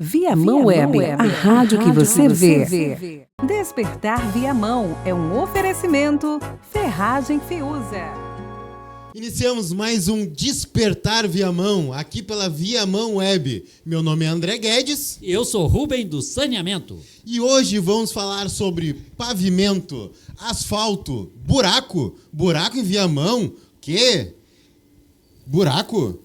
Viamão Web, a rádio que você vê. Despertar Viamão é um oferecimento Ferragem Fiuza. Iniciamos mais um Despertar Viamão, aqui pela Viamão Web. Meu nome é André Guedes. E eu sou Rubem do Saneamento. E hoje vamos falar sobre pavimento, asfalto, buraco. Buraco em Viamão? Quê? Buraco?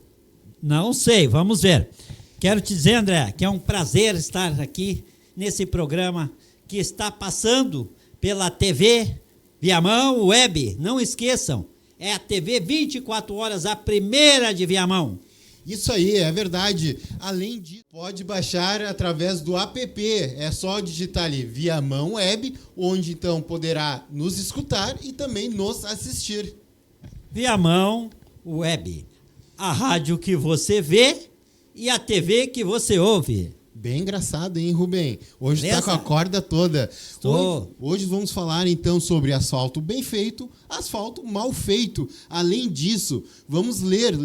Não sei, vamos ver. Quero te dizer, André, que é um prazer estar aqui nesse programa que está passando pela TV Viamão Web. Não esqueçam, é a TV 24 horas, a primeira de Viamão. Isso aí, é verdade. Além disso, pode baixar através do app. É só digitar ali Viamão Web, onde então poderá nos escutar e também nos assistir. Viamão Web, a rádio que você vê e a TV que você ouve. Bem engraçado, hein, Rubem? Hoje Beleza? está com a corda toda. Estou. Hoje vamos falar, então, sobre asfalto bem feito, asfalto mal feito. Além disso, vamos ler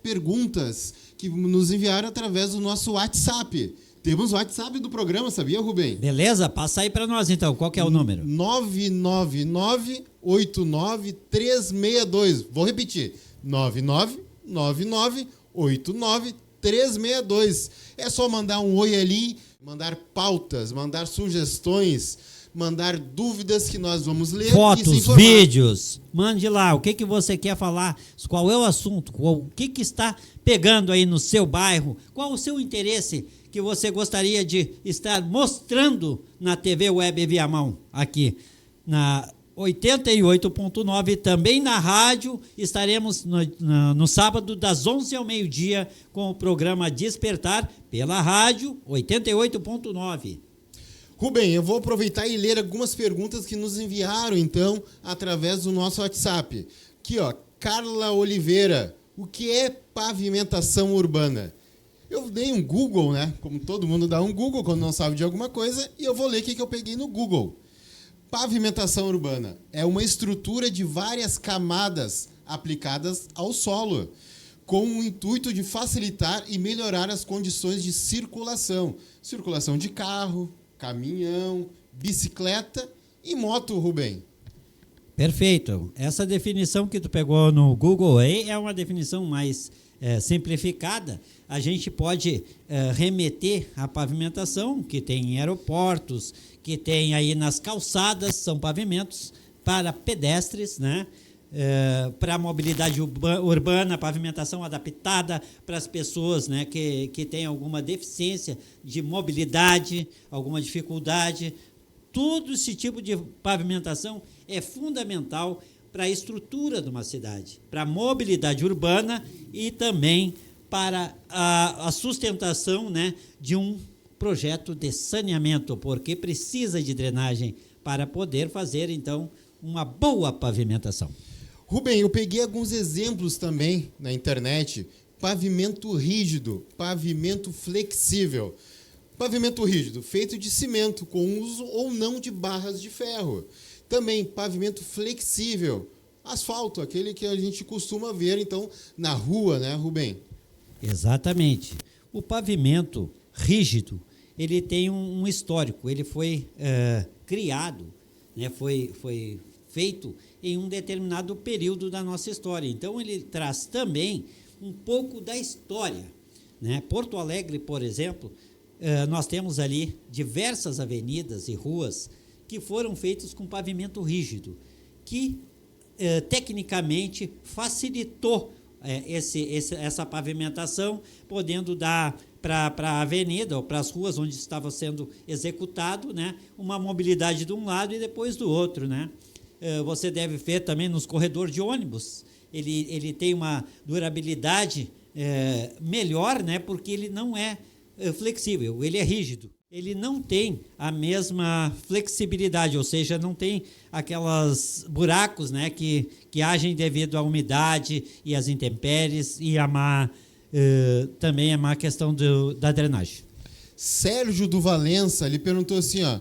perguntas que nos enviaram através do nosso WhatsApp. Temos o WhatsApp do programa, sabia, Rubem? Beleza? Passa aí para nós, então. Qual que é o número? 999-89362. Vou repetir. 9999-89362. É só mandar um oi ali, mandar pautas, mandar sugestões, mandar dúvidas que nós vamos ler. Fotos, e se informar. vídeos, mande lá, o que você quer falar, qual é o assunto, o que está pegando aí no seu bairro, qual o seu interesse que você gostaria de estar mostrando na TV Web Viamão, aqui na 88.9, também na rádio. Estaremos no sábado das 11 ao meio-dia com o programa Despertar pela rádio 88.9. Rubem, eu vou aproveitar e ler algumas perguntas que nos enviaram, então, através do nosso WhatsApp. Aqui, ó, Carla Oliveira, o que é pavimentação urbana? Eu dei um Google, né? Como todo mundo dá um Google quando não sabe de alguma coisa, e eu vou ler o que eu peguei no Google. Pavimentação urbana é uma estrutura de várias camadas aplicadas ao solo, com o intuito de facilitar e melhorar as condições de circulação. Circulação de carro, caminhão, bicicleta e moto, Rubem. Perfeito. Essa definição que tu pegou no Google aí é uma definição mais simplificada. A gente pode remeter à pavimentação que tem em aeroportos, que tem aí nas calçadas, são pavimentos para pedestres, né? Para a mobilidade urbana, pavimentação adaptada para as pessoas, né, que têm alguma deficiência de mobilidade, alguma dificuldade. Todo esse tipo de pavimentação é fundamental para a estrutura de uma cidade, para a mobilidade urbana e também para a sustentação, né, de um projeto de saneamento, porque precisa de drenagem para poder fazer, então, uma boa pavimentação. Rubem, eu peguei alguns exemplos também na internet. Pavimento rígido, pavimento flexível. Pavimento rígido, feito de cimento, com uso ou não de barras de ferro. Também pavimento flexível, asfalto, aquele que a gente costuma ver, então, na rua, né, Rubem? Exatamente. O pavimento rígido, ele tem um histórico, ele foi criado, né, foi feito em um determinado período da nossa história. Então, ele traz também um pouco da história, né? Porto Alegre, por exemplo, nós temos ali diversas avenidas e ruas que foram feitas com pavimento rígido, que tecnicamente facilitou essa pavimentação, podendo dar para a avenida ou para as ruas onde estava sendo executado, né, uma mobilidade de um lado e depois do outro, né? Você deve ver também nos corredores de ônibus, ele tem uma durabilidade melhor, né, porque ele não é flexível, ele é rígido. Ele não tem a mesma flexibilidade, ou seja, não tem aquelas buracos, né, que agem devido à umidade e às intempéries e também a má questão da drenagem. Sérgio do Valença, ele perguntou assim, ó,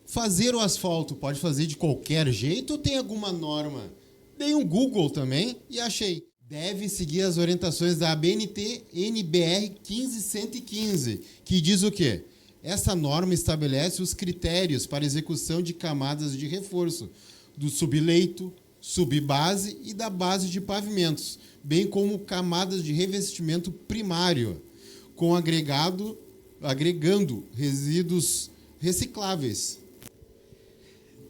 fazer o asfalto pode fazer de qualquer jeito ou tem alguma norma? Dei um Google também e achei. Deve seguir as orientações da ABNT NBR 15115, que diz o quê? Essa norma estabelece os critérios para execução de camadas de reforço do subleito, subbase e da base de pavimentos, bem como camadas de revestimento primário, com agregando resíduos recicláveis.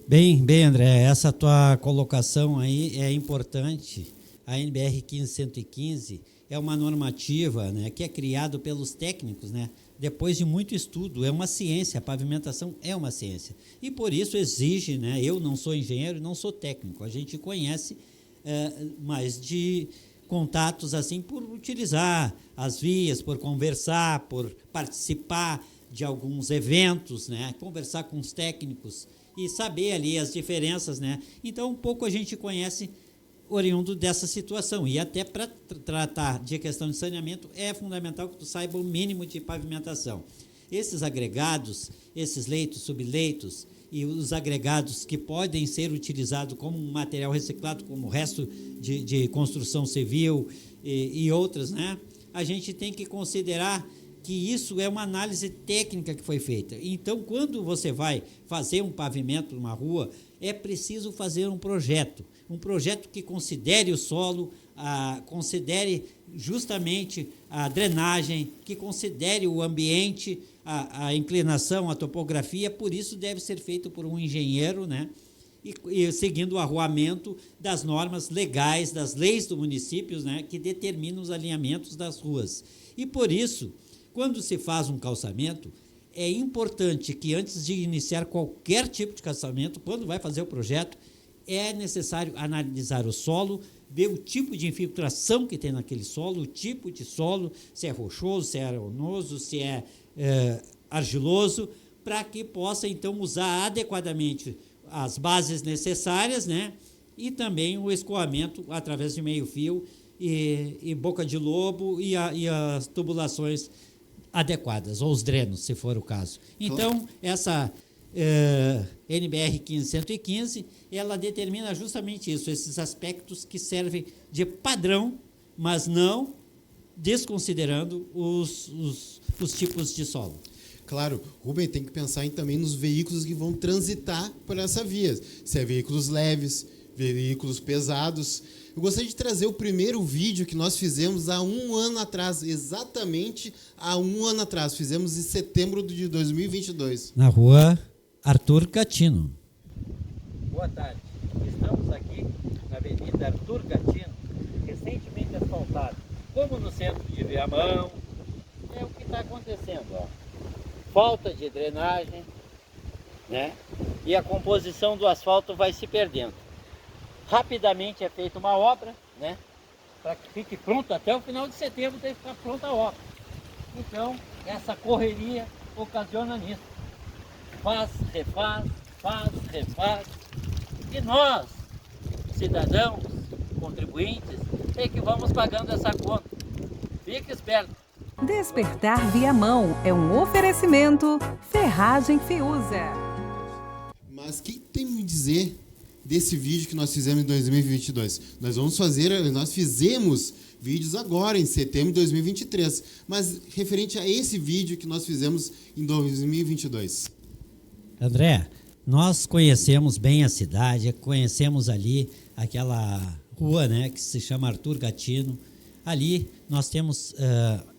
Bem, André, essa tua colocação aí é importante. A NBR 15115 é uma normativa, né, que é criada pelos técnicos, né, depois de muito estudo. É uma ciência, a pavimentação é uma ciência. E por isso exige, né, eu não sou engenheiro, não sou técnico, a gente conhece, mas de contatos assim por utilizar as vias, por conversar, por participar de alguns eventos, né, conversar com os técnicos e saber ali as diferenças, né. Então, um pouco a gente conhece oriundo dessa situação. E até para tratar de questão de saneamento, é fundamental que tu saiba o mínimo de pavimentação. Esses agregados, esses leitos, subleitos e os agregados que podem ser utilizados como um material reciclado, como o resto de construção civil e outras, né? A gente tem que considerar que isso é uma análise técnica que foi feita. Então, quando você vai fazer um pavimento numa rua, é preciso fazer um projeto que considere o solo, considere justamente a drenagem, que considere o ambiente, a inclinação, a topografia. Por isso deve ser feito por um engenheiro, né? E seguindo o arruamento das normas legais, das leis do município, né? Que determinam os alinhamentos das ruas. E por isso, quando se faz um calçamento, é importante que antes de iniciar qualquer tipo de calçamento, quando vai fazer o projeto, é necessário analisar o solo, ver o tipo de infiltração que tem naquele solo, o tipo de solo, se é rochoso, se é arenoso, se é argiloso, para que possa, então, usar adequadamente as bases necessárias, né? E também o escoamento através de meio-fio e boca de lobo e as tubulações adequadas, ou os drenos, se for o caso. Então, essa NBR 15115, ela determina justamente isso, esses aspectos que servem de padrão, mas não desconsiderando os tipos de solo. Claro, Rubem, tem que pensar também nos veículos que vão transitar por essa via. Se é veículos leves, veículos pesados. Eu gostaria de trazer o primeiro vídeo que nós fizemos há 1 ano atrás, exatamente há 1 ano atrás. Fizemos em setembro de 2022. Na rua Arthur Catino. Boa tarde. Estamos aqui na Avenida Arthur Catino, recentemente asfaltada. Como no centro de Viamão, é o que está acontecendo, ó. Falta de drenagem, né? E a composição do asfalto vai se perdendo. Rapidamente é feita uma obra, né? Para que fique pronto até o final de setembro, tem que ficar pronta a obra. Então, essa correria ocasiona nisso. Faz, refaz. E nós, cidadãos, contribuintes, é que vamos pagando essa conta. Fique esperto. Despertar Viamão é um oferecimento Ferragem Fiuza. Mas o que tem me dizer desse vídeo que nós fizemos em 2022? Nós fizemos vídeos agora, em setembro de 2023, mas referente a esse vídeo que nós fizemos em 2022. André, nós conhecemos bem a cidade, conhecemos ali aquela rua, né, que se chama Arthur Catino. Ali nós temos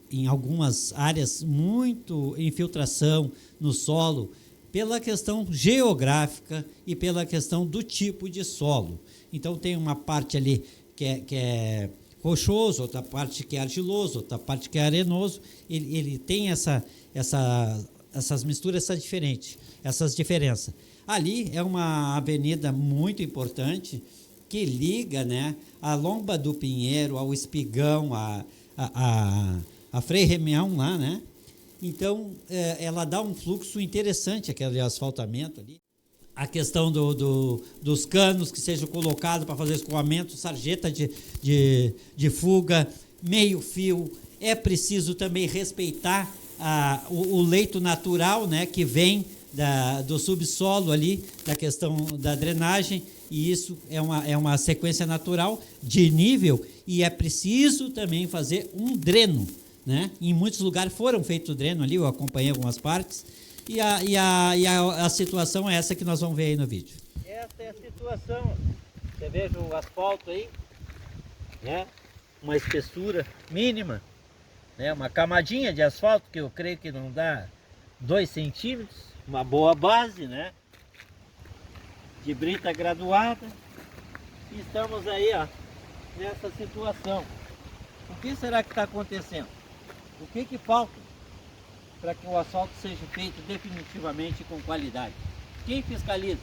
em algumas áreas muito infiltração no solo pela questão geográfica e pela questão do tipo de solo. Então tem uma parte ali que é rochoso, outra parte que é argiloso, outra parte que é arenoso. Ele tem essas misturas essas diferenças. Ali é uma avenida muito importante que liga, né, a Lomba do Pinheiro, ao Espigão, a Frei Remião lá, né? Então, ela dá um fluxo interessante, aquele asfaltamento ali. A questão dos canos que sejam colocados para fazer escoamento, sarjeta de fuga, meio fio. É preciso também respeitar o leito natural, né, que vem do subsolo ali, da questão da drenagem, e isso é uma sequência natural de nível, e é preciso também fazer um dreno, né? Em muitos lugares foram feitos dreno ali, eu acompanhei algumas partes, e a situação é essa que nós vamos ver aí no vídeo. Essa é a situação. Você veja o asfalto aí, né? Uma espessura mínima, né? Uma camadinha de asfalto que eu creio que não dá 2 centímetros, uma boa base, né? De brita graduada. E estamos aí, ó, nessa situação. O que será que está acontecendo? O que falta para que o asfalto seja feito definitivamente com qualidade? Quem fiscaliza?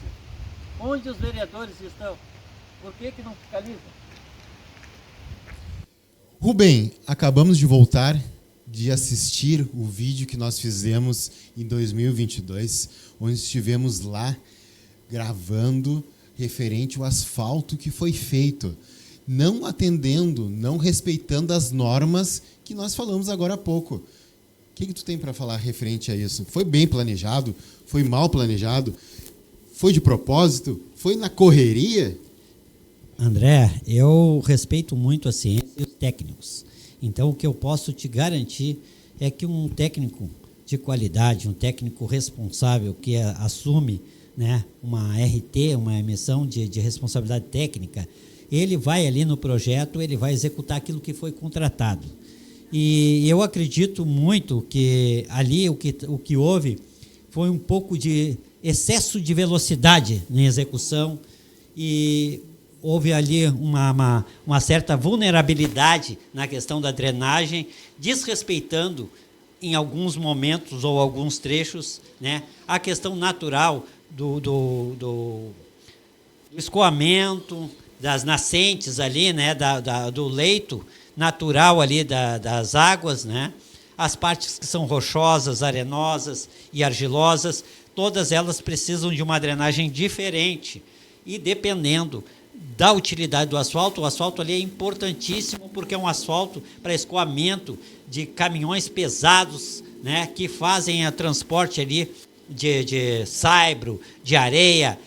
Onde os vereadores estão? Por que não fiscalizam? Rubem, acabamos de voltar de assistir o vídeo que nós fizemos em 2022, onde estivemos lá gravando referente ao asfalto que foi feito, não atendendo, não respeitando as normas que nós falamos agora há pouco. O que tu tem para falar referente a isso? Foi bem planejado? Foi mal planejado? Foi de propósito? Foi na correria? André, eu respeito muito a ciência e os técnicos. Então, o que eu posso te garantir é que um técnico de qualidade, um técnico responsável que assume, né, uma RT, uma emissão de responsabilidade técnica, ele vai ali no projeto, ele vai executar aquilo que foi contratado. E eu acredito muito que ali o que houve foi um pouco de excesso de velocidade na execução, e houve ali uma certa vulnerabilidade na questão da drenagem, desrespeitando em alguns momentos ou alguns trechos, né, a questão natural do escoamento, das nascentes ali, né, do leito natural ali das águas, né, as partes que são rochosas, arenosas e argilosas, todas elas precisam de uma drenagem diferente, e dependendo da utilidade do asfalto, o asfalto ali é importantíssimo, porque é um asfalto para escoamento de caminhões pesados, né, que fazem o transporte ali de saibro, de areia,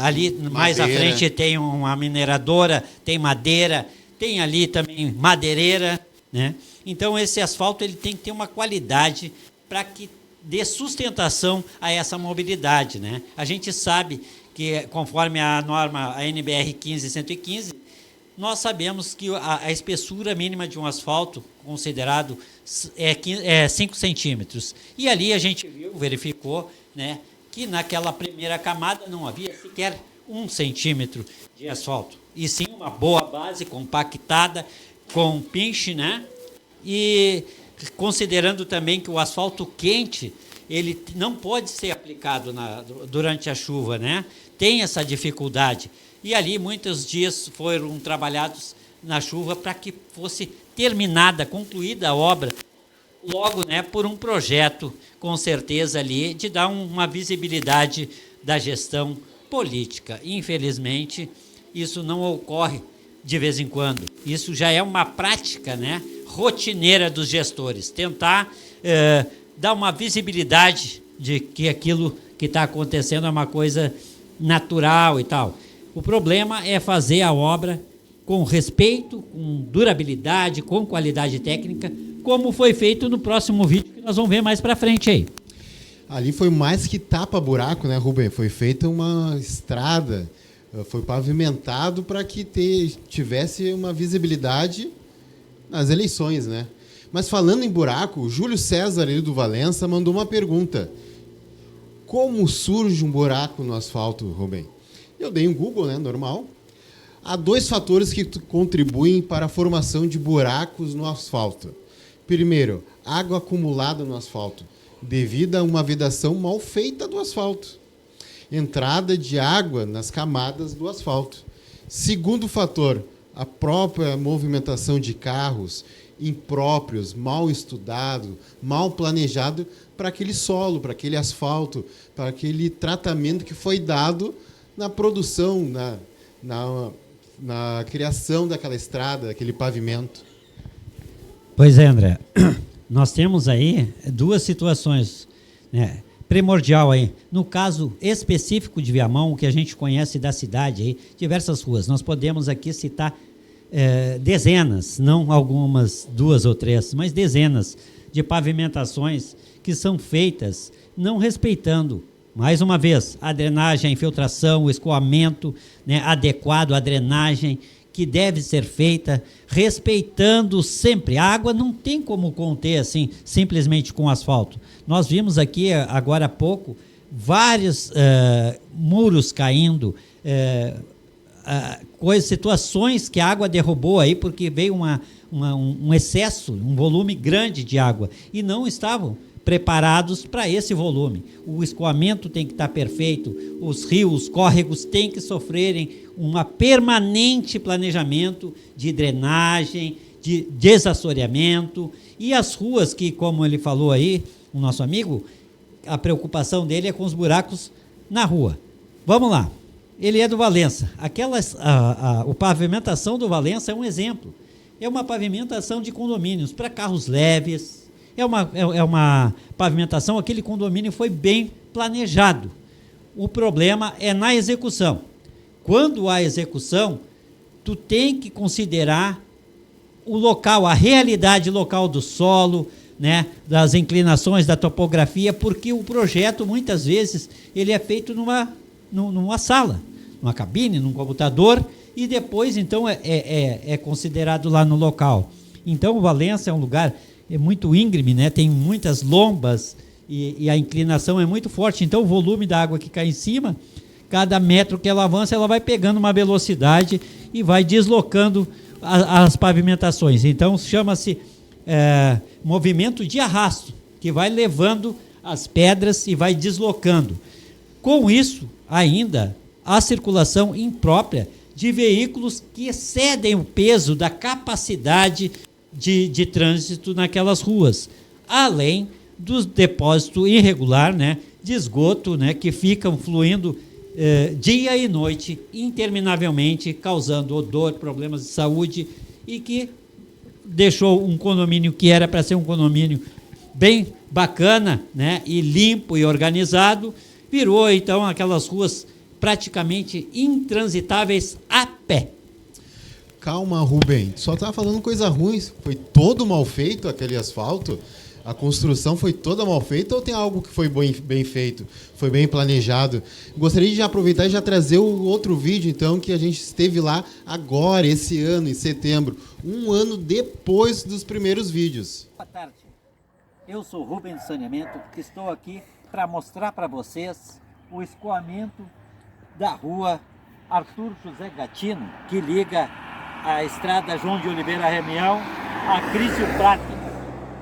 ali madeira. Mais à frente tem uma mineradora, tem madeira, tem ali também madeireira, né? Então esse asfalto ele tem que ter uma qualidade para que dê sustentação a essa mobilidade, né? A gente sabe que, conforme a norma, a NBR 15115, nós sabemos que a espessura mínima de um asfalto considerado é 5 centímetros. E ali a gente verificou, né, que naquela primeira camada não havia sequer 1 centímetro de asfalto, e sim uma boa base compactada, com pinche, né? E considerando também que o asfalto quente, ele não pode ser aplicado durante a chuva, né? Tem essa dificuldade. E ali muitos dias foram trabalhados na chuva para que fosse terminada, concluída a obra, logo, né, por um projeto, com certeza ali, de dar uma visibilidade da gestão política. Infelizmente, isso não ocorre de vez em quando. Isso já é uma prática, né, rotineira dos gestores, tentar dar uma visibilidade de que aquilo que está acontecendo é uma coisa natural e tal. O problema é fazer a obra com respeito, com durabilidade, com qualidade técnica, como foi feito no próximo vídeo que nós vamos ver mais para frente aí. Ali foi mais que tapa-buraco, né, Rubem? Foi feita uma estrada, foi pavimentado para que tivesse uma visibilidade nas eleições, né? Mas falando em buraco, o Júlio César ali do Valença mandou uma pergunta. Como surge um buraco no asfalto, Rubem? Eu dei um Google, né, normal. Há 2 fatores que contribuem para a formação de buracos no asfalto. Primeiro, água acumulada no asfalto, devido a uma vedação mal feita do asfalto. Entrada de água nas camadas do asfalto. Segundo fator, a própria movimentação de carros impróprios, mal estudado, mal planejado para aquele solo, para aquele asfalto, para aquele tratamento que foi dado na produção, na criação daquela estrada, daquele pavimento. Pois é, André. Nós temos aí 2 situações, né? primordial aí. No caso específico de Viamão, o que a gente conhece da cidade, aí, diversas ruas, nós podemos aqui citar dezenas, não algumas, 2 ou 3, mas dezenas de pavimentações que são feitas não respeitando, mais uma vez, a drenagem, a infiltração, o escoamento, né, adequado à drenagem, que deve ser feita, respeitando sempre. A água não tem como conter assim, simplesmente com asfalto. Nós vimos aqui, agora há pouco, vários muros caindo, situações que a água derrubou aí, porque veio um excesso, um volume grande de água, e não estavam preparados para esse volume. O escoamento tem que estar perfeito, os rios, os córregos têm que sofrerem um permanente planejamento de drenagem, de desassoreamento, e as ruas que, como ele falou aí, o nosso amigo, a preocupação dele é com os buracos na rua. Vamos lá, ele é do Valença. A pavimentação do Valença é um exemplo. É uma pavimentação de condomínios para carros leves. É uma pavimentação, aquele condomínio foi bem planejado. O problema é na execução. Quando há execução, tu tem que considerar o local, a realidade local do solo, né, das inclinações, da topografia, porque o projeto, muitas vezes, ele é feito numa sala, numa cabine, num computador, e depois, então, é considerado lá no local. Então, o Valença é um lugar muito íngreme, né? Tem muitas lombas e a inclinação é muito forte, então o volume da água que cai em cima, cada metro que ela avança, ela vai pegando uma velocidade e vai deslocando as pavimentações. Então chama-se movimento de arrasto, que vai levando as pedras e vai deslocando. Com isso, ainda, a circulação imprópria de veículos que excedem o peso da capacidade de trânsito naquelas ruas, além do depósito irregular, né, de esgoto, né, que ficam fluindo dia e noite, interminavelmente, causando odor, problemas de saúde, e que deixou um condomínio que era para ser um condomínio bem bacana, né, e limpo e organizado, virou então aquelas ruas praticamente intransitáveis a pé. Calma, Rubem, só tá falando coisa ruim. Foi todo mal feito aquele asfalto? A construção foi toda mal feita ou tem algo que foi bem feito? Foi bem planejado? Gostaria de já aproveitar e já trazer o outro vídeo, então, que a gente esteve lá agora, esse ano, em setembro, um ano depois dos primeiros vídeos. Boa tarde, eu sou Rubem do Saneamento, que estou aqui para mostrar para vocês o escoamento da rua Arthur José Gatino, que liga a estrada João de Oliveira Remião a Crício Prata.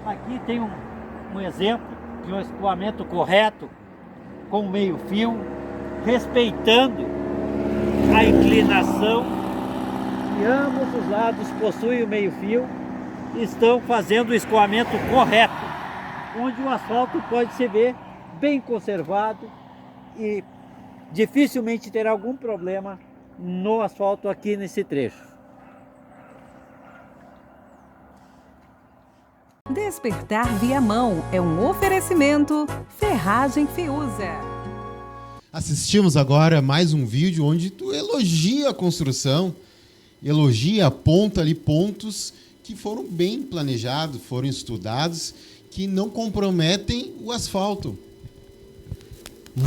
Aqui tem um exemplo de um escoamento correto, com meio fio, respeitando a inclinação, e ambos os lados possuem o meio fio, estão fazendo o escoamento correto, onde o asfalto pode se ver bem conservado e dificilmente terá algum problema no asfalto aqui nesse trecho. Despertar Viamão é um oferecimento Ferragem Fiuza. Assistimos agora mais um vídeo onde tu elogia a construção, aponta ali pontos que foram bem planejados, foram estudados, que não comprometem o asfalto.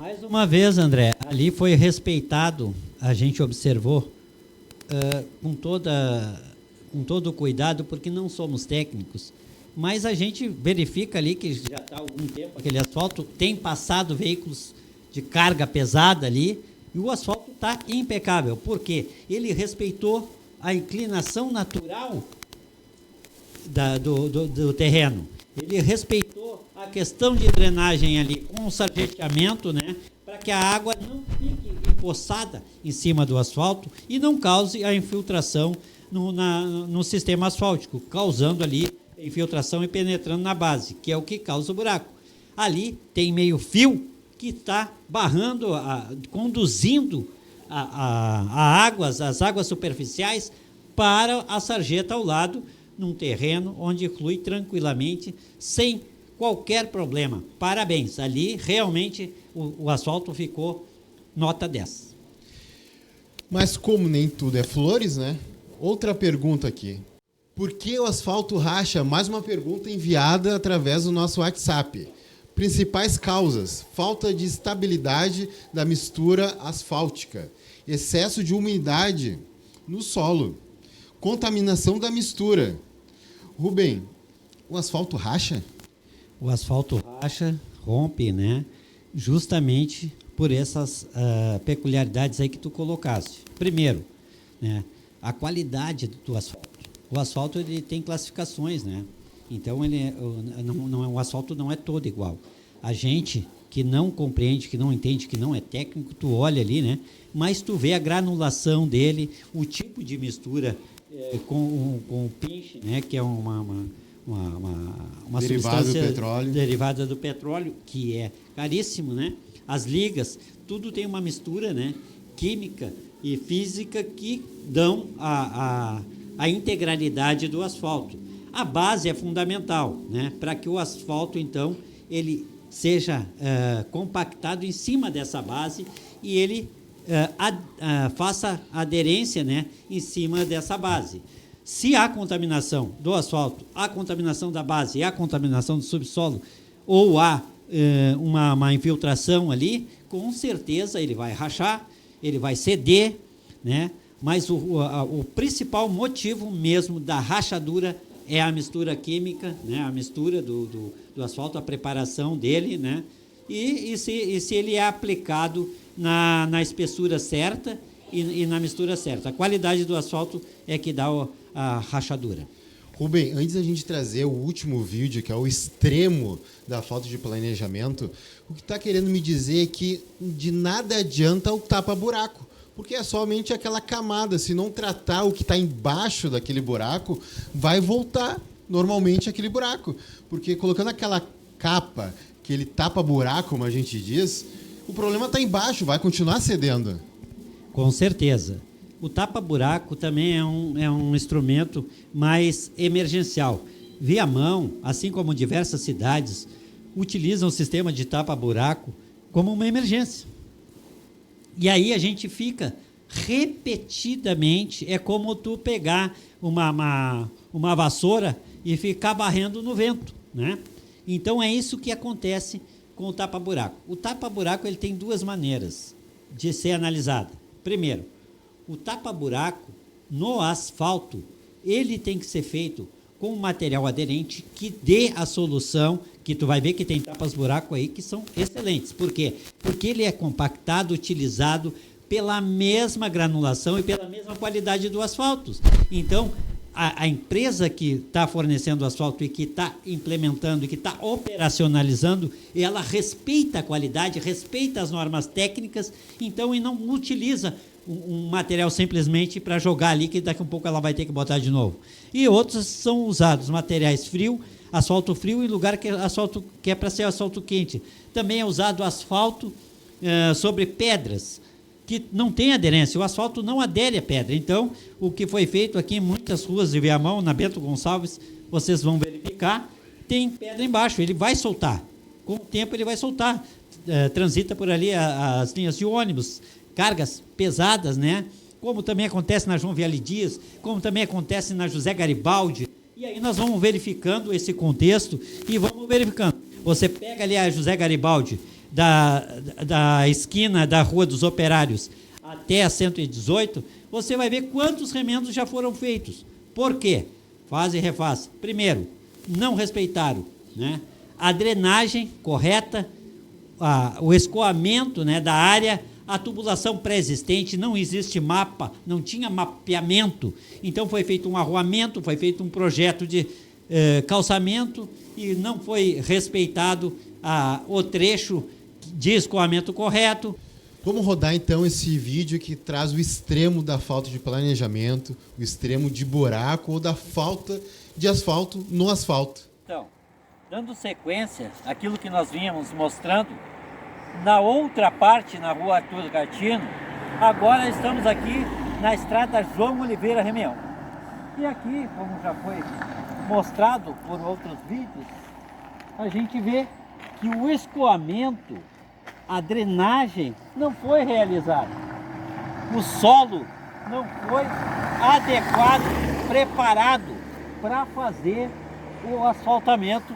Mais uma vez, André, ali foi respeitado, a gente observou com todo o cuidado, porque não somos técnicos, mas a gente verifica ali que já está há algum tempo aquele asfalto, tem passado veículos de carga pesada ali, e o asfalto está impecável, porque ele respeitou a inclinação natural do terreno, ele respeitou a questão de drenagem ali, com o sarjeteamento, né, para que a água não fique empoçada em cima do asfalto e não cause a infiltração no sistema asfáltico, causando ali infiltração e penetrando na base, que é o que causa o buraco. Ali tem meio fio que está barrando, conduzindo as águas superficiais para a sarjeta ao lado, num terreno onde flui tranquilamente, sem qualquer problema. Parabéns, ali realmente o asfalto ficou nota 10. Mas como nem tudo é flores, né? Outra pergunta aqui. Por que o asfalto racha? Mais uma pergunta enviada através do nosso WhatsApp. Principais causas: falta de estabilidade da mistura asfáltica, excesso de umidade no solo, contaminação da mistura. Rubem, o asfalto racha? O asfalto racha, rompe, né? Justamente por essas peculiaridades aí que tu colocaste. Primeiro, né, a qualidade do asfalto. O asfalto ele tem classificações, né? Então o asfalto não é todo igual. A gente que não compreende, que não entende, que não é técnico, tu olha ali, né? Mas tu vê a granulação dele, o tipo de mistura com o pinche, né? Que é uma substância derivada do petróleo, que é caríssimo, né? As ligas, tudo tem uma mistura, né? Química e física que dão a integralidade do asfalto. A base é fundamental, né? Para que o asfalto, então, ele seja compactado em cima dessa base e ele faça aderência, né? Em cima dessa base. Se há contaminação do asfalto, há contaminação da base e há contaminação do subsolo, ou há uma infiltração ali, com certeza ele vai rachar, ele vai ceder, né? Mas o principal motivo mesmo da rachadura é a mistura química, né? A mistura do asfalto, a preparação dele, né? E se ele é aplicado na espessura certa e na mistura certa. A qualidade do asfalto é que dá a rachadura. Rubem, antes da gente trazer o último vídeo, que é o extremo da falta de planejamento, o que está querendo me dizer é que de nada adianta o tapa-buraco, porque é somente aquela camada. Se não tratar o que está embaixo daquele buraco, vai voltar normalmente aquele buraco. Porque colocando aquela capa, aquele tapa-buraco, como a gente diz, o problema está embaixo, vai continuar cedendo. Com certeza. O tapa-buraco também é um instrumento mais emergencial. Viamão, assim como diversas cidades, utilizam o sistema de tapa-buraco como uma emergência. E aí a gente fica repetidamente, é como tu pegar uma vassoura e ficar varrendo no vento, né? Então é isso que acontece com o tapa-buraco. O tapa-buraco ele tem duas maneiras de ser analisado. Primeiro, o tapa-buraco no asfalto, ele tem que ser feito com um material aderente que dê a solução, que tu vai ver que tem tapas-buraco aí que são excelentes. Por quê? Porque ele é compactado, utilizado pela mesma granulação e pela mesma qualidade do asfalto. Então, a empresa que está fornecendo o asfalto e que está implementando e que está operacionalizando, ela respeita a qualidade, respeita as normas técnicas, então, e não utiliza um material simplesmente para jogar ali, que daqui a um pouco ela vai ter que botar de novo. E outros são usados materiais frio, asfalto frio, em lugar que é para ser asfalto quente. Também é usado asfalto sobre pedras, que não tem aderência. O asfalto não adere à pedra. Então, o que foi feito aqui em muitas ruas de Viamão, na Bento Gonçalves, vocês vão verificar, tem pedra embaixo, ele vai soltar. Com o tempo ele vai soltar. Transita por ali as linhas de ônibus, cargas pesadas, né? Como também acontece na João Viale Dias, como também acontece na José Garibaldi. E aí nós vamos verificando esse contexto e vamos verificando. Você pega ali a José Garibaldi, da esquina da Rua dos Operários até a 118, você vai ver quantos remendos já foram feitos. Por quê? Faz e refaz. Primeiro, não respeitaram, né? A drenagem correta, o escoamento, né, da área, a tubulação pré-existente, não existe mapa, não tinha mapeamento, então foi feito um arruamento, foi feito um projeto de calçamento e não foi respeitado o trecho de escoamento correto. Vamos rodar então esse vídeo que traz o extremo da falta de planejamento, o extremo de buraco ou da falta de asfalto no asfalto. Então, dando sequência àquilo que nós vínhamos mostrando, na outra parte, na Rua Arthur Gatino, agora estamos aqui na estrada João Oliveira Remeão. E aqui, como já foi mostrado por outros vídeos, a gente vê que o escoamento, a drenagem não foi realizada. O solo não foi adequado, preparado para fazer o asfaltamento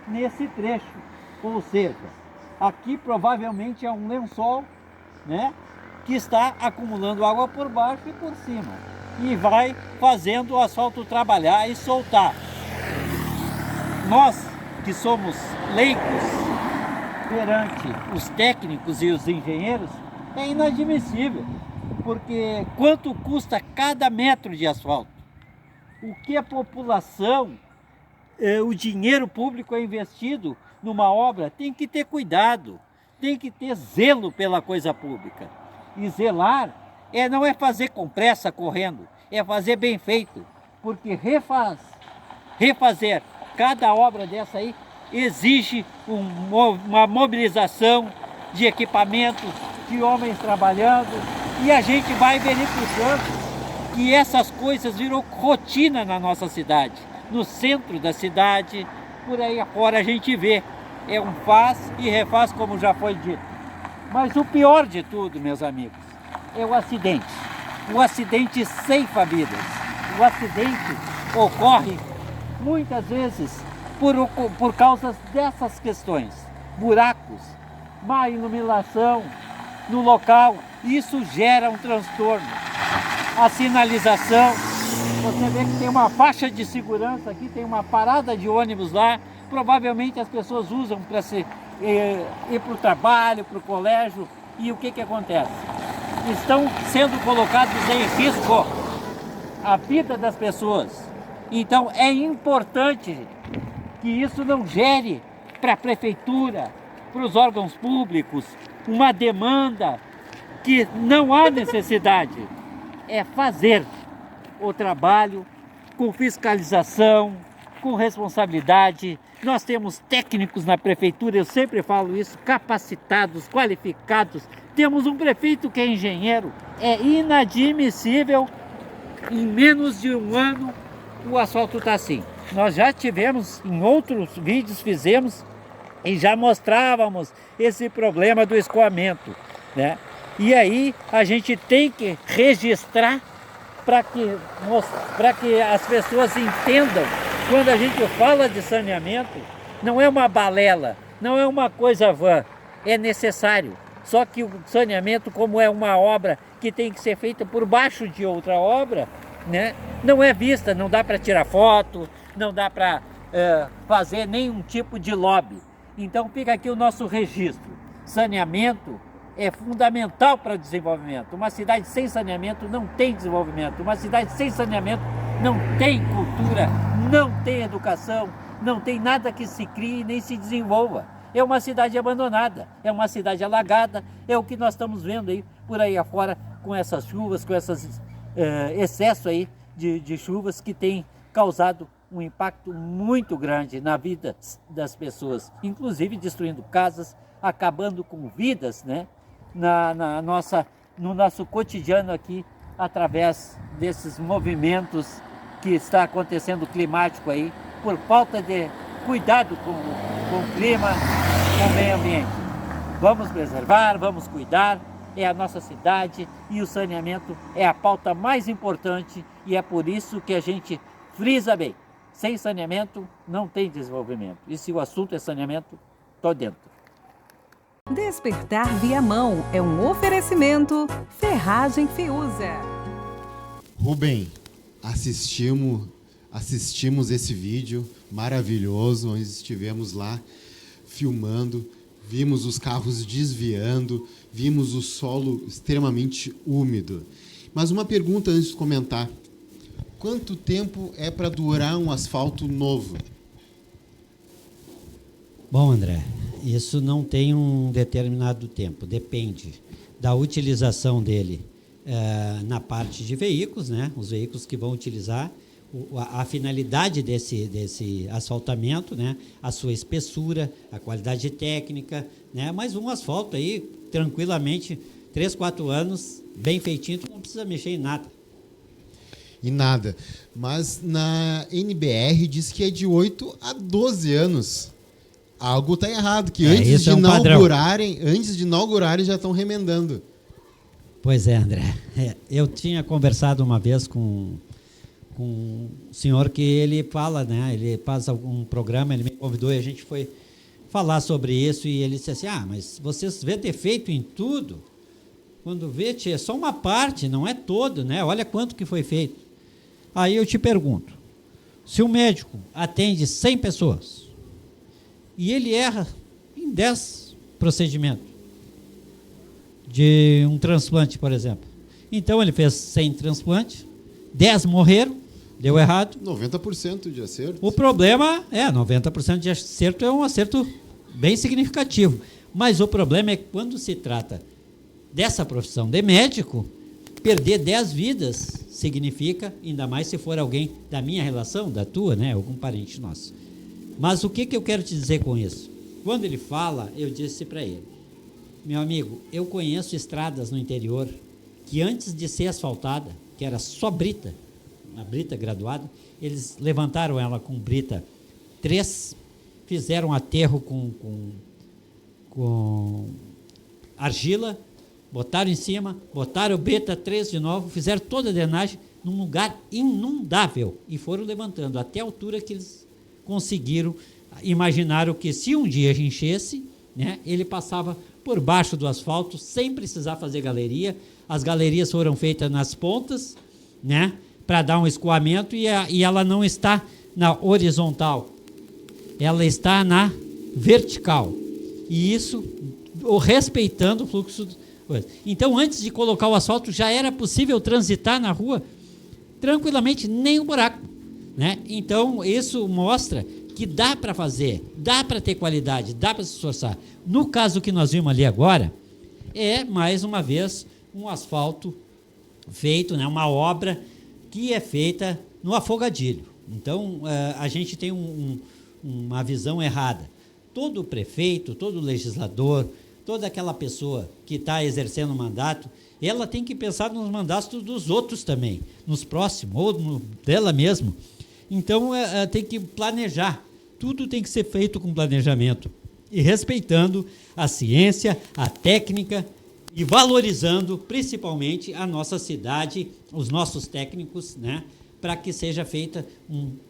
nesse trecho. Ou seja, aqui provavelmente é um lençol, né, que está acumulando água por baixo e por cima. E vai fazendo o asfalto trabalhar e soltar. Nós que somos leigos perante os técnicos e os engenheiros, é inadmissível. Porque quanto custa cada metro de asfalto? O que a população, o dinheiro público é investido numa obra, tem que ter cuidado, tem que ter zelo pela coisa pública. E zelar não é fazer com pressa, correndo, é fazer bem feito. Porque refazer cada obra dessa aí exige uma mobilização de equipamentos, de homens trabalhando, e a gente vai verificando que essas coisas viram rotina na nossa cidade, no centro da cidade, por aí afora a gente vê, é um faz e refaz, como já foi dito. Mas o pior de tudo, meus amigos, é o acidente. O acidente ceifa vidas. O acidente ocorre muitas vezes por causa dessas questões. Buracos, má iluminação no local, isso gera um transtorno. A sinalização, você vê que tem uma faixa de segurança aqui, tem uma parada de ônibus lá, provavelmente as pessoas usam para ir para o trabalho, para o colégio, e o que acontece? Estão sendo colocados em risco a vida das pessoas. Então é importante que isso não gere para a prefeitura, para os órgãos públicos, uma demanda que não há necessidade. É fazer o trabalho com fiscalização, com responsabilidade. Nós temos técnicos na prefeitura, eu sempre falo isso, capacitados, qualificados. Temos um prefeito que é engenheiro. É inadmissível, em menos de um ano, o asfalto está assim. Nós já tivemos, em outros vídeos fizemos, e já mostrávamos esse problema do escoamento, né? E aí a gente tem que registrar para que as pessoas entendam, quando a gente fala de saneamento, não é uma balela, não é uma coisa vã, é necessário. Só que o saneamento, como é uma obra que tem que ser feita por baixo de outra obra, né, não é vista, não dá para tirar foto, não dá para fazer nenhum tipo de lobby. Então fica aqui o nosso registro. Saneamento é fundamental para o desenvolvimento. Uma cidade sem saneamento não tem desenvolvimento. Uma cidade sem saneamento não tem cultura, não tem educação, não tem nada que se crie nem se desenvolva. É uma cidade abandonada, é uma cidade alagada, é o que nós estamos vendo aí por aí afora com essas chuvas, com esses excesso aí de chuvas que tem causado um impacto muito grande na vida das pessoas, inclusive destruindo casas, acabando com vidas, né? No nosso cotidiano aqui, através desses movimentos que está acontecendo climático aí, por falta de cuidado com o clima, com o meio ambiente. Vamos preservar, vamos cuidar, é a nossa cidade e o saneamento é a pauta mais importante e é por isso que a gente frisa bem. Sem saneamento não tem desenvolvimento. E se o assunto é saneamento, estou dentro. Despertar Viamão é um oferecimento Ferragem Fiuza. Rubem, assistimos esse vídeo maravilhoso, onde estivemos lá filmando, vimos os carros desviando, vimos o solo extremamente úmido. Mas uma pergunta antes de comentar. Quanto tempo é para durar um asfalto novo? Bom, André, isso não tem um determinado tempo, depende da utilização dele na parte de veículos, né? Os veículos que vão utilizar, a finalidade desse asfaltamento, né? A sua espessura, a qualidade técnica, né? Mas um asfalto aí, tranquilamente, 3, 4 anos, bem feitinho, tu não precisa mexer em nada. E nada. Mas na NBR diz que é de 8 a 12 anos. Algo está errado, que esse é um padrão. antes de inaugurarem já estão remendando. Pois é, André. Eu tinha conversado uma vez com um senhor que ele fala, né? Ele faz algum programa, ele me convidou e a gente foi falar sobre isso e ele disse assim, mas vocês vê defeito em tudo? Quando vê, é só uma parte, não é todo, né? Olha quanto que foi feito. Aí eu te pergunto, se o médico atende 100 pessoas e ele erra em 10 procedimentos de um transplante, por exemplo. Então ele fez 100 transplantes, 10 morreram, deu errado. 90% de acerto. O problema 90% de acerto é um acerto bem significativo. Mas o problema é que quando se trata dessa profissão de médico, perder 10 vidas significa, ainda mais se for alguém da minha relação, da tua, né, algum parente nosso. Mas o que eu quero te dizer com isso? Quando ele fala, eu disse para ele, meu amigo, eu conheço estradas no interior que antes de ser asfaltada, que era só brita, uma brita graduada, eles levantaram ela com brita 3, fizeram aterro com argila, botaram em cima, botaram brita 3 de novo, fizeram toda a drenagem num lugar inundável e foram levantando até a altura que eles conseguiram. Imaginaram que se um dia enchesse, né, ele passava por baixo do asfalto sem precisar fazer galeria. As galerias foram feitas nas pontas, né, para dar um escoamento e ela não está na horizontal, ela está na vertical. E isso respeitando o fluxo. Então, antes de colocar o asfalto, já era possível transitar na rua tranquilamente, nem um buraco, né? Então, isso mostra que dá para fazer, dá para ter qualidade, dá para se esforçar. No caso que nós vimos ali agora, é, mais uma vez, um asfalto feito, né, uma obra que é feita no afogadilho. Então, a gente tem uma visão errada. Todo prefeito, todo legislador, toda aquela pessoa que está exercendo o mandato, ela tem que pensar nos mandatos dos outros também, nos próximos, ou dela mesmo. Então, tem que planejar. Tudo tem que ser feito com planejamento e respeitando a ciência, a técnica e valorizando principalmente a nossa cidade, os nossos técnicos, né, para que seja feita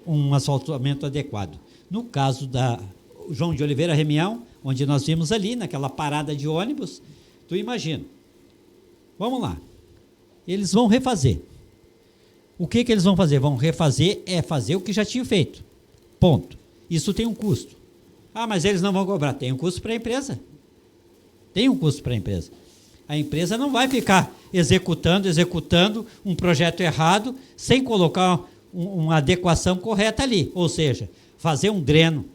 um asfaltamento adequado. No caso da João de Oliveira Remião, onde nós vimos ali, naquela parada de ônibus, tu imagina. Vamos lá. Eles vão refazer. O que eles vão fazer? Vão refazer fazer o que já tinham feito. Ponto. Isso tem um custo. Mas eles não vão cobrar. Tem um custo para a empresa. Tem um custo para a empresa. A empresa não vai ficar executando um projeto errado sem colocar uma adequação correta ali. Ou seja, fazer um dreno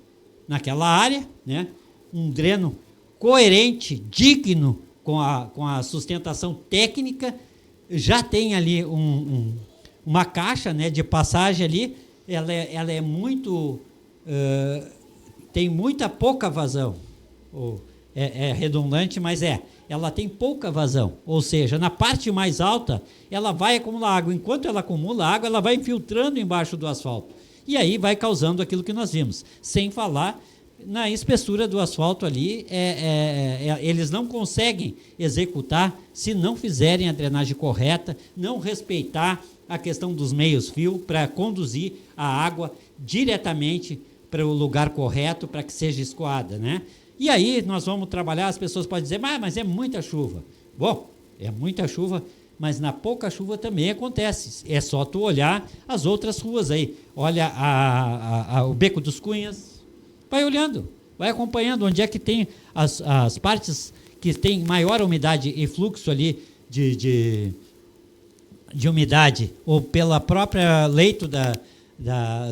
naquela área, né? Um dreno coerente, digno com a sustentação técnica. Já tem ali uma caixa, né, de passagem ali, ela é muito, tem pouca vazão, é redundante, mas ela tem pouca vazão, ou seja, na parte mais alta, ela vai acumular água, enquanto ela acumula água, ela vai infiltrando embaixo do asfalto, e aí vai causando aquilo que nós vimos, sem falar na espessura do asfalto ali, eles não conseguem executar se não fizerem a drenagem correta, não respeitar a questão dos meios-fio para conduzir a água diretamente para o lugar correto para que seja escoada, né? E aí nós vamos trabalhar, as pessoas podem dizer, mas é muita chuva. Bom, é muita chuva, mas na pouca chuva também acontece. É só tu olhar as outras ruas aí. Olha o Beco dos Cunhas, vai olhando, vai acompanhando onde é que tem as partes que tem maior umidade e fluxo ali de umidade, ou pela própria leito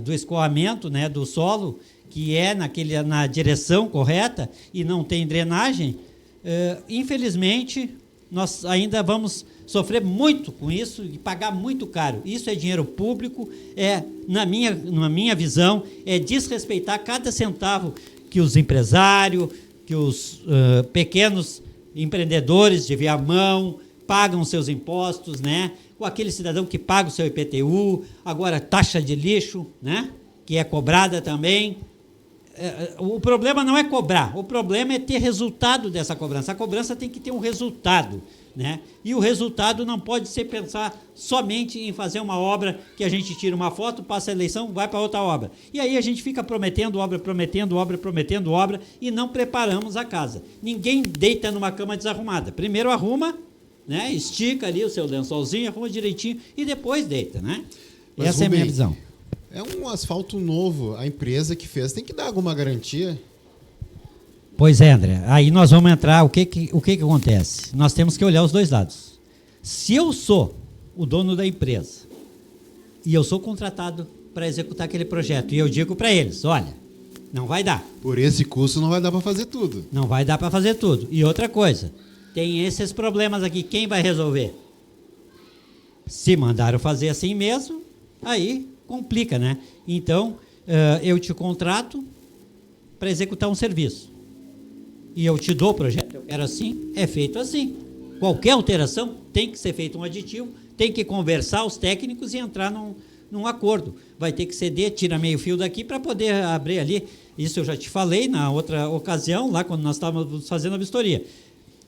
do escoamento, né, do solo, que é na direção correta e não tem drenagem. Infelizmente, nós ainda vamos sofrer muito com isso e pagar muito caro. Isso é dinheiro público, na minha visão, é desrespeitar cada centavo que os empresários, que os pequenos empreendedores de Viamão pagam seus impostos, né? Com aquele cidadão que paga o seu IPTU, agora taxa de lixo, né? Que é cobrada também. o problema não é cobrar, o problema é ter resultado dessa cobrança. A cobrança tem que ter um resultado, né? E o resultado não pode ser pensar somente em fazer uma obra que a gente tira uma foto, passa a eleição, vai para outra obra. E aí a gente fica prometendo obra e não preparamos a casa. Ninguém deita numa cama desarrumada. Primeiro arruma, né? Estica ali o seu lençolzinho, arruma direitinho e depois deita, né? Mas, essa é a minha visão. É um asfalto novo, a empresa que fez tem que dar alguma garantia. Pois é, André. Aí nós vamos entrar, o que acontece? Nós temos que olhar os dois lados. Se eu sou o dono da empresa e eu sou contratado para executar aquele projeto e eu digo para eles, olha, não vai dar. Por esse custo não vai dar para fazer tudo. Não vai dar para fazer tudo. E outra coisa, tem esses problemas aqui, quem vai resolver? Se mandaram fazer assim mesmo, aí complica, né? Então, eu te contrato para executar um serviço. E eu te dou o projeto, eu quero assim, é feito assim. Qualquer alteração tem que ser feito um aditivo, tem que conversar os técnicos e entrar num acordo. Vai ter que ceder, tira meio fio daqui para poder abrir ali. Isso eu já te falei na outra ocasião, lá quando nós estávamos fazendo a vistoria.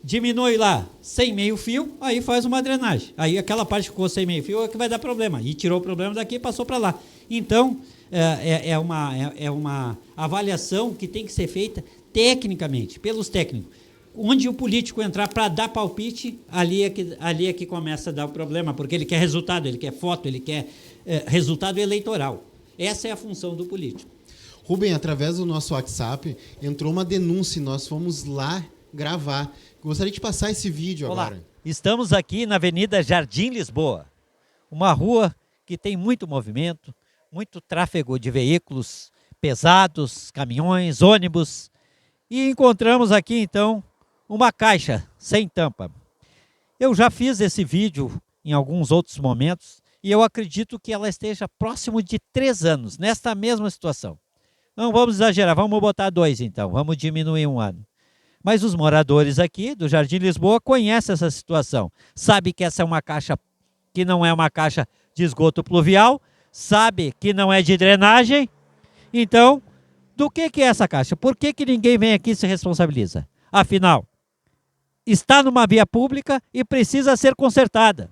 Diminui lá sem meio fio, aí faz uma drenagem. Aí aquela parte que ficou sem meio fio é que vai dar problema. E tirou o problema daqui e passou para lá. Então, é uma avaliação que tem que ser feita tecnicamente, pelos técnicos. Onde o político entrar para dar palpite, ali é que começa a dar o problema, porque ele quer resultado, ele quer foto, ele quer resultado eleitoral. Essa é a função do político. Rubem, através do nosso WhatsApp, entrou uma denúncia e nós fomos lá gravar. Gostaria de passar esse vídeo Olá. agora. Estamos aqui na Avenida Jardim Lisboa, uma rua que tem muito movimento, muito tráfego de veículos pesados, caminhões, ônibus, e encontramos aqui então uma caixa sem tampa. Eu já fiz esse vídeo em alguns outros momentos e eu acredito que ela esteja próximo de 3 anos, nesta mesma situação. Não vamos exagerar, vamos botar 2 então, vamos diminuir 1 ano. Mas os moradores aqui do Jardim Lisboa conhecem essa situação. Sabe que essa é uma caixa que não é uma caixa de esgoto pluvial, sabe que não é de drenagem. Então, do que é essa caixa? Por que ninguém vem aqui e se responsabiliza? Afinal, está numa via pública e precisa ser consertada.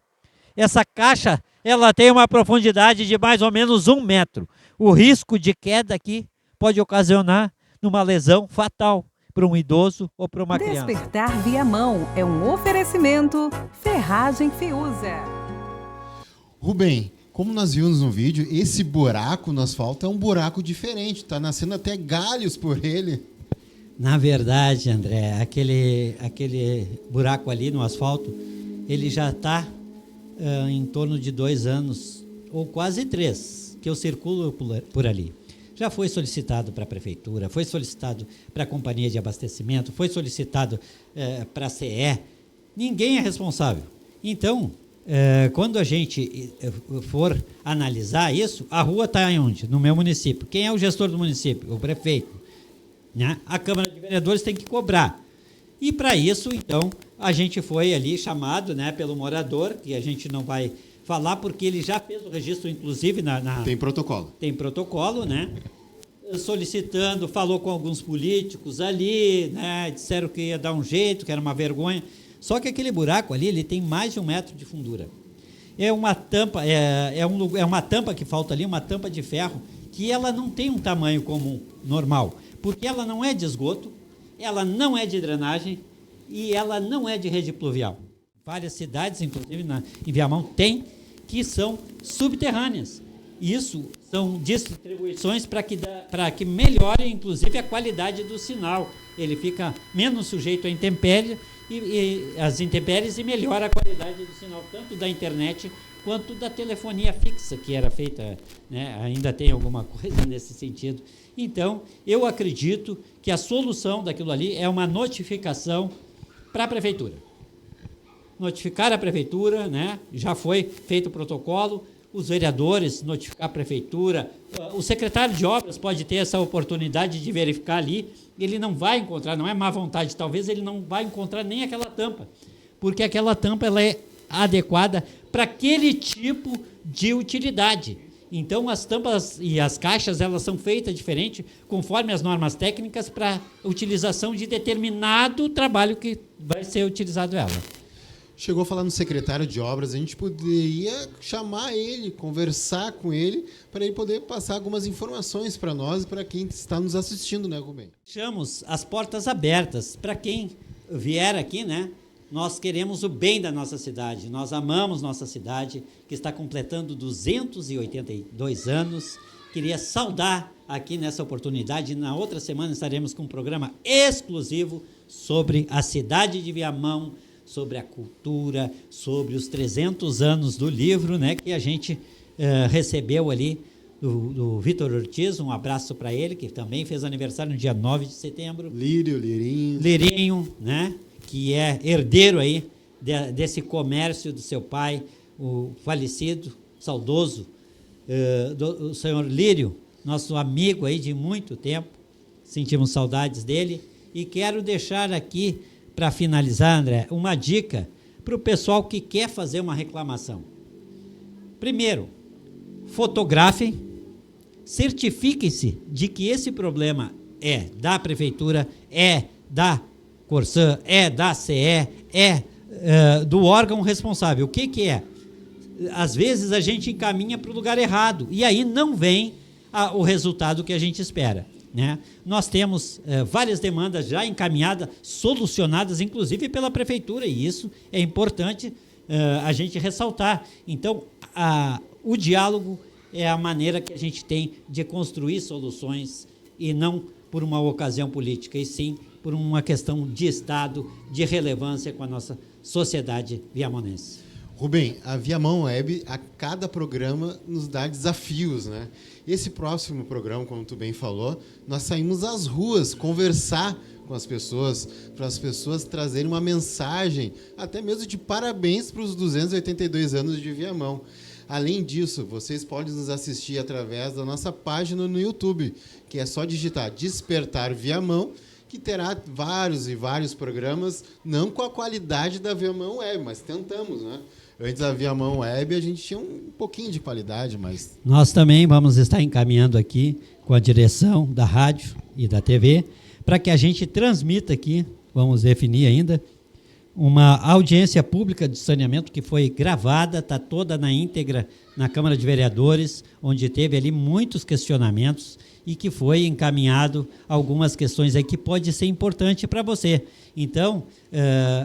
Essa caixa, ela tem uma profundidade de mais ou menos 1 metro. O risco de queda aqui pode ocasionar uma lesão fatal para um idoso ou para uma criança. Despertar Viamão é um oferecimento Ferragem Fiuza. Rubem, como nós vimos no vídeo, esse buraco no asfalto é um buraco diferente. Está nascendo até galhos por ele. Na verdade, André, aquele buraco ali no asfalto, ele já está em torno de 2 anos, ou quase 3, que eu circulo por ali. Já foi solicitado para a prefeitura, foi solicitado para a companhia de abastecimento, foi solicitado para a CE. Ninguém é responsável. Então, quando a gente for analisar isso, a rua está onde? No meu município. Quem é o gestor do município? O prefeito. Né? A Câmara de Vereadores tem que cobrar. E para isso, então, a gente foi ali chamado, né, pelo morador, que a gente não vai falar porque ele já fez o registro, inclusive, Tem protocolo. Tem protocolo, né? Solicitando, falou com alguns políticos ali, né? Disseram que ia dar um jeito, que era uma vergonha. Só que aquele buraco ali, ele tem mais de 1 metro de fundura. É uma tampa, uma tampa que falta ali, uma tampa de ferro, que ela não tem um tamanho comum, normal, porque ela não é de esgoto, ela não é de drenagem e ela não é de rede pluvial. Várias cidades, inclusive em Viamão, tem que são subterrâneas. Isso são distribuições para que melhore, inclusive, a qualidade do sinal. Ele fica menos sujeito a intempéries e as intempéries e melhora a qualidade do sinal, tanto da internet quanto da telefonia fixa, que era feita, né, ainda tem alguma coisa nesse sentido. Então, eu acredito que a solução daquilo ali é uma notificação para a prefeitura. Notificar a prefeitura, né? Já foi feito o protocolo, os vereadores notificar a prefeitura, o secretário de obras pode ter essa oportunidade de verificar ali, ele não vai encontrar, não é má vontade, talvez ele não vai encontrar nem aquela tampa, porque aquela tampa ela é adequada para aquele tipo de utilidade. Então, as tampas e as caixas, elas são feitas diferente, conforme as normas técnicas, para utilização de determinado trabalho que vai ser utilizado ela. Chegou a falar no secretário de obras, a gente poderia chamar ele, conversar com ele, para ele poder passar algumas informações para nós e para quem está nos assistindo, né, Rubem? Deixamos as portas abertas para quem vier aqui, né? Nós queremos o bem da nossa cidade, nós amamos nossa cidade, que está completando 282 anos. Queria saudar aqui nessa oportunidade. Na outra semana estaremos com um programa exclusivo sobre a cidade de Viamão, sobre a cultura, sobre os 300 anos do livro, né, que a gente recebeu ali do Vitor Ortiz. Um abraço para ele, que também fez aniversário no dia 9 de setembro. Lirinho, né, que é herdeiro aí desse comércio do seu pai, o falecido, saudoso, do senhor Lírio, nosso amigo aí de muito tempo. Sentimos saudades dele. E quero deixar aqui, para finalizar, André, uma dica para o pessoal que quer fazer uma reclamação. Primeiro, fotografem, certifiquem-se de que esse problema é da prefeitura, é da Corsan, é da CE, do órgão responsável. O que é? Às vezes a gente encaminha para o lugar errado e aí não vem o resultado que a gente espera, né? Nós temos várias demandas já encaminhadas, solucionadas, inclusive pela prefeitura, e isso é importante a gente ressaltar. Então, o diálogo é a maneira que a gente tem de construir soluções, e não por uma ocasião política, e sim por uma questão de Estado, de relevância com a nossa sociedade viamonense. Rubem, a Viamão Web, a cada programa, nos dá desafios, né? Esse próximo programa, como tu bem falou, nós saímos às ruas conversar com as pessoas, para as pessoas trazerem uma mensagem, até mesmo de parabéns para os 282 anos de Viamão. Além disso, vocês podem nos assistir através da nossa página no YouTube, que é só digitar Despertar Viamão, que terá vários e vários programas, não com a qualidade da Viamão Web, mas tentamos, né? Antes da Viamão Web, a gente tinha um pouquinho de qualidade, mas... Nós também vamos estar encaminhando aqui com a direção da rádio e da TV, para que a gente transmita aqui, vamos definir ainda, uma audiência pública de saneamento que foi gravada, está toda na íntegra na Câmara de Vereadores, onde teve ali muitos questionamentos e que foi encaminhado algumas questões aí que pode ser importante para você. Então,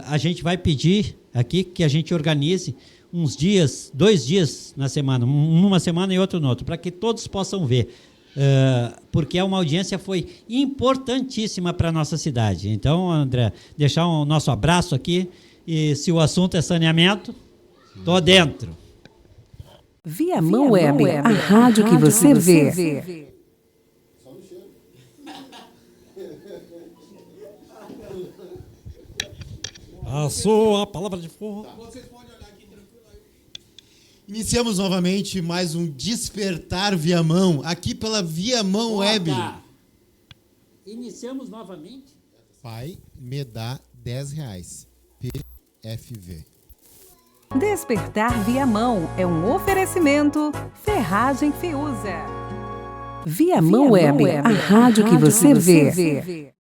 a gente vai pedir aqui que a gente organize uns dias, 2 dias na semana, numa semana e outro no outro, para que todos possam ver, porque uma audiência foi importantíssima para a nossa cidade. Então, André, deixar o nosso abraço aqui, e se o assunto é saneamento, tô dentro. Viamão Web, a rádio que você vê. A sua palavra de fogo. Iniciamos novamente mais um Despertar Viamão, aqui pela Viamão Web. Iniciamos novamente? Pai, me dá R$10. PFV. Despertar Viamão é um oferecimento Ferragem Fiuza. Viamão Web, a rádio que você vê.